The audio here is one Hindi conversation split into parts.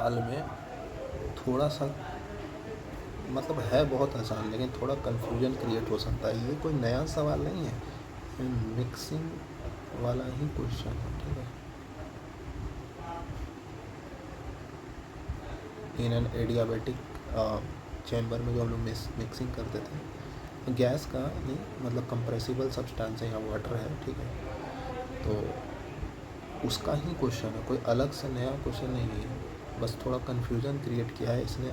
सवाल में थोड़ा सा मतलब है बहुत आसान, लेकिन थोड़ा कन्फ्यूजन क्रिएट हो सकता है। ये कोई नया सवाल नहीं है, मिक्सिंग वाला ही क्वेश्चन है, ठीक है। इन एन एडियाबेटिक चैम्बर में जो हम लोग मिक्सिंग करते थे, गैस का नहीं मतलब कंप्रेसिबल सब्सटेंस है या वाटर है, ठीक है। तो उसका ही क्वेश्चन है, कोई अलग से नया क्वेश्चन नहीं है। बस थोड़ा कन्फ्यूजन क्रिएट किया है इसने।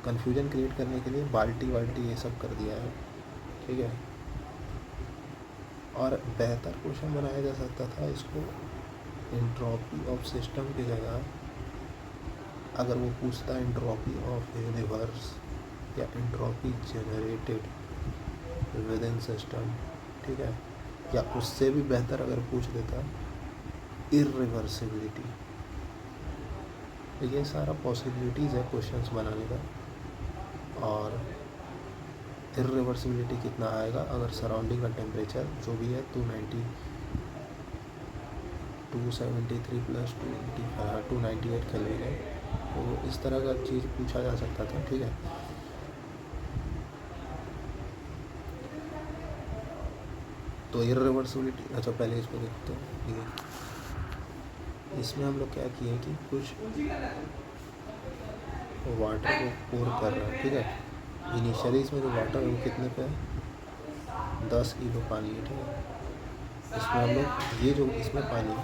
कन्फ्यूजन क्रिएट करने के लिए बाल्टी वाल्टी ये सब कर दिया है, ठीक है। और बेहतर क्वेश्चन बनाया जा सकता था इसको। एंट्रोपी ऑफ सिस्टम की जगह अगर वो पूछता है एंट्रोपी ऑफ यूनिवर्स या entropy generated with in system, ठीक है, या उससे भी बेहतर अगर पूछ देता इरिवर्सिबिलिटी। ये सारा पॉसिबिलिटीज़ है क्वेश्चंस बनाने का। और इरिवर्सिबिलिटी कितना आएगा अगर सराउंडिंग का टेम्परेचर जो भी है 273 प्लस 298 केल्विन है। तो इस तरह का चीज़ पूछा जा सकता था, ठीक है। तो इरिवर्सिबिलिटी, अच्छा पहले इसको देखते हैं, ठीक है। इसमें हम लोग क्या किए कि कुछ वाटर को पोर कर रहा है, ठीक है। इनिशियली इसमें जो वाटर है वो कितने पे है, 10 किलो पानी है, ठीक है। इसमें हम लोग ये जो इसमें पानी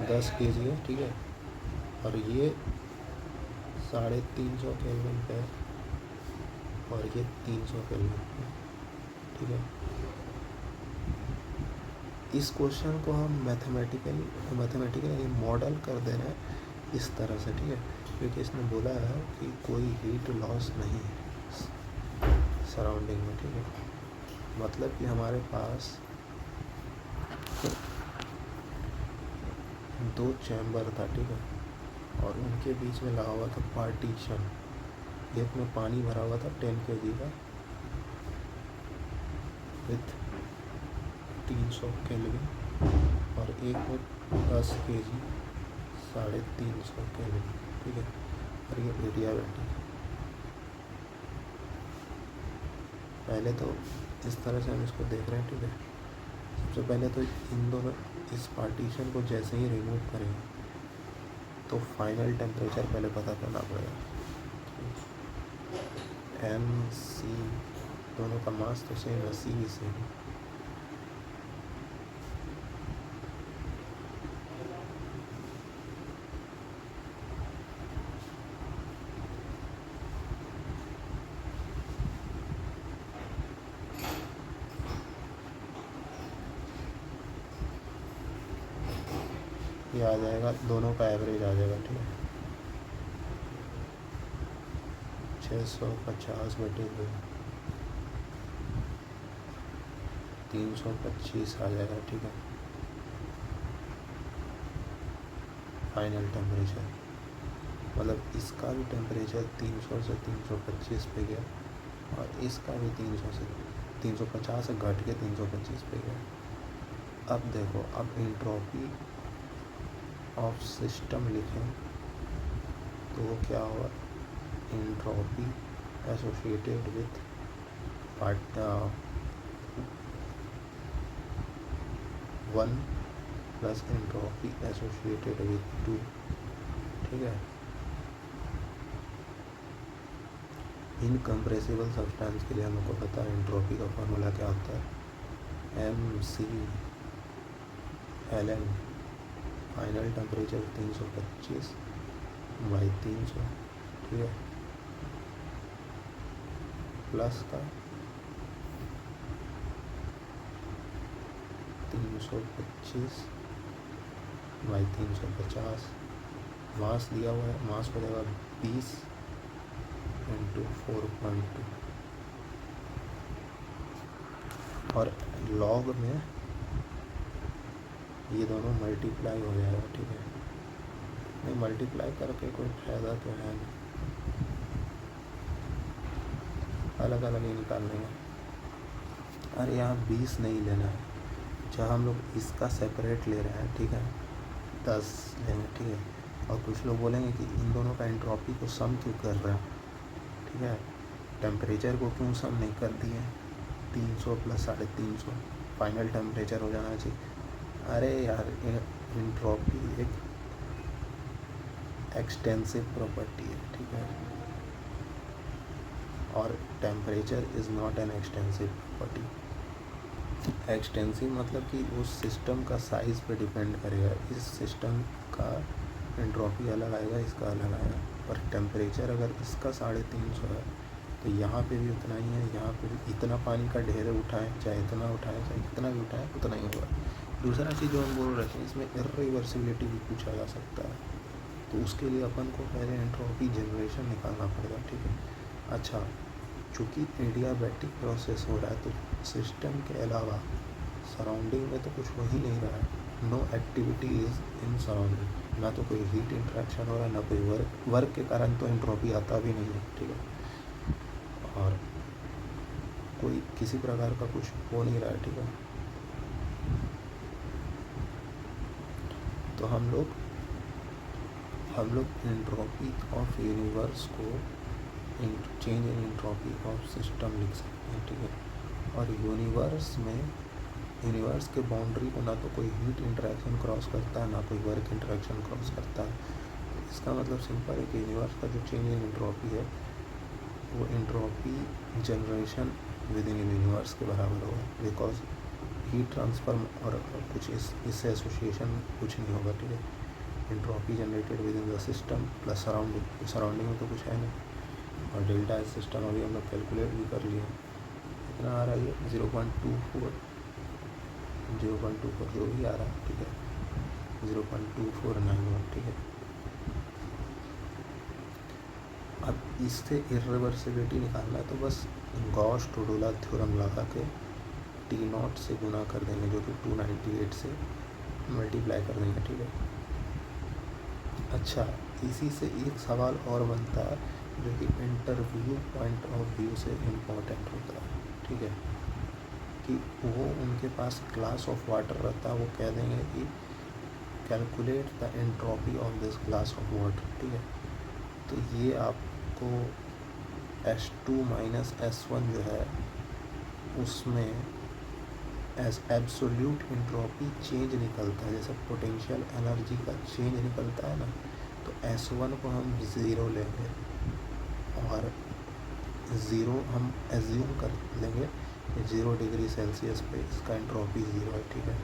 10 kg है, ठीक है। और ये 350 केल्विन पे है और ये 300 केल्विन पे, ठीक है। इस क्वेश्चन को हम मैथमेटिकली मॉडल कर दे रहे हैं इस तरह से, ठीक है। क्योंकि इसने बोला है कि कोई हीट लॉस नहीं है सराउंडिंग में, ठीक है। मतलब कि हमारे पास 2 चैम्बर था, ठीक है, और उनके बीच में लगा हुआ था पार्टीशन। एक में पानी भरा हुआ था 10 kg का विथ 300 केल्विन, और एक में 10 kg 350 केल्विन, ठीक है। और ये एडियाबेटिक। पहले तो इस तरह से हम इसको देख रहे हैं, ठीक है। सबसे पहले तो इन दोनों इस पार्टीशन को जैसे ही रिमूव करेंगे तो फाइनल टेम्परेचर पहले पता करना पड़ेगा। एम सी दोनों का मास तो सेम है, सी भी सेम है। ये आ जाएगा, दोनों का एवरेज आ जाएगा, ठीक है। 650/2 325 आ जाएगा, ठीक है। फाइनल टेम्परेचर मतलब इसका भी टेम्परेचर 300 से 325 पे गया और इसका भी 300 से 350 से घट के 325 पे गया। अब देखो, अब एंट्रोपी ऑफ सिस्टम लिखें तो वो क्या होगा, entropy associated with one plus entropy associated with 2, ठीक है। इनकम्प्रेसिबल सब्सटेंस के लिए हम लोग को पता है एंट्रोपी का फार्मूला क्या होता है, McLn। फाइनल टेम्परेचर 325/300, ठीक है, प्लस का 325/350। मास दिया हुआ है, मास हो जाएगा 20 × 4.2 और लॉग में ये दोनों मल्टीप्लाई हो जाएगा, ठीक है। नहीं, मल्टीप्लाई करके कोई फ़ायदा तो है नहीं, अलग अलग ही निकालने में। अरे यहाँ 20 नहीं लेना है, जहाँ हम लोग इसका सेपरेट ले रहे हैं, ठीक है, 10 लेंगे, ठीक है। और कुछ लोग बोलेंगे कि इन दोनों का एंट्रोपी को सम क्यों कर रहा है, ठीक है, टेम्परेचर को क्यों सम नहीं कर दिए, 300 + 350 फाइनल टेम्परेचर हो जाना चाहिए। अरे यार, एंट्रोपी एक एक्सटेंसिव प्रॉपर्टी है, ठीक है, और temperature is not an extensive property. Extensive मतलब कि उस सिस्टम का साइज़ पे डिपेंड करेगा, इस सिस्टम का एंट्रोपी अलग आएगा, इसका अलग आएगा। पर टेम्परेचर अगर इसका 350 है तो यहाँ पे भी उतना ही है, यहाँ पे भी इतना पानी का ढेर उठाएं, चाहे इतना उठाएं, चाहे इतना भी उठाएं, उतना ही होगा। दूसरा चीज़ जो हम बोल रहे थे, इसमें इर्रिवर्सिबिलिटी भी पूछा जा सकता है, तो उसके लिए अपन को पहले एंट्रोपी जनरेशन निकालना पड़ेगा, ठीक है। अच्छा, चूँकि एडियाबैटिक प्रोसेस हो रहा है तो सिस्टम के अलावा सराउंडिंग में तो कुछ हो ही नहीं रहा है। No activity is in surrounding, ना तो कोई हीट इंटरेक्शन हो रहा है, ना कोई वर्क के कारण तो एंट्रोपी आता भी नहीं है, ठीक है, और कोई किसी प्रकार का कुछ हो नहीं रहा है, ठीक है। तो हम लोग एंट्रोपी ऑफ यूनिवर्स को change in entropy of system लिख सकते हैं, ठीक है। और यूनिवर्स के बाउंड्री को ना तो कोई हीट इंटरेक्शन क्रॉस करता है, ना कोई वर्क इंटरेक्शन क्रॉस करता है। तो इसका मतलब सिंपल है कि यूनिवर्स का जो चेंज इन एंट्रोपी है वो entropy generation with in universe के बराबर होगा, बिकॉज हीट ट्रांसफर और कुछ इससे एसोसिएशन कुछ नहीं होगा, ठीक है। Entropy generated with in the system plus surrounding में तो कुछ है नहीं, और डेल्टा एस सिस्टम अभी हम लोग कैलकुलेट भी कर लिए, इतना आ रहा है 0.24 जो भी आ रहा है, ठीक है, 0.2491, ठीक है। अब इससे इर्रिवर्सिबिलिटी निकालना है तो बस गॉस-टोडुला थ्योरम लगा के T0 से गुना कर देंगे, जो कि 298 से मल्टीप्लाई कर देंगे, ठीक है। अच्छा, इसी से एक सवाल और बनता है जो कि इंटरव्यू पॉइंट ऑफ व्यू से इम्पोर्टेंट होता है, ठीक है, कि वो उनके पास ग्लास ऑफ वाटर रहता है, वो कह देंगे कि calculate the entropy of this glass of water, ठीक है। तो ये आपको S2 - S1 जो है उसमें एज एब्सोल्यूट एंट्रोपी चेंज निकलता है, जैसे पोटेंशियल एनर्जी का चेंज निकलता है ना, तो S1 को हम 0 लेंगे और 0 हम एज्यूम कर लेंगे 0 डिग्री सेल्सियस पे इसका एंट्रोपी 0 है, ठीक है।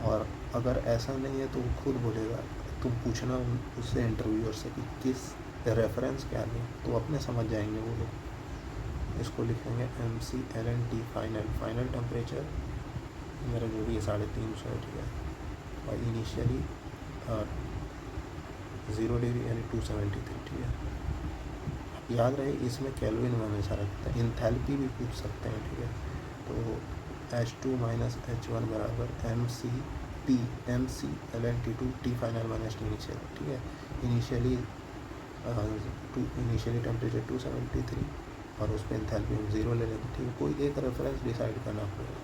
और अगर ऐसा नहीं है तो वो खुद बोलेगा, तुम पूछना उससे इंटरव्यूअर से कि किस रेफरेंस क्या लें, तो अपने समझ जाएंगे वो लोग। इसको लिखेंगे MC/LNT फाइनल टेम्परेचर मेरा जो भी है 350 है, ठीक है, और इनिशियली 0 डिग्री यानी 273, ठीक है। याद रहे इसमें केल्विन में हमेशा रखते हैं, इंथैल्पी भी पूछ सकते हैं, ठीक है। तो H2 - H1 बराबर MC/LNT2 T final - T initial, ठीक है। इनिशियली टेम्परेचर 273 और उस पर एंथैल्पी हम 0 ले लेंगे, ठीक है। कोई एक रेफरेंस डिसाइड करना पड़ेगा।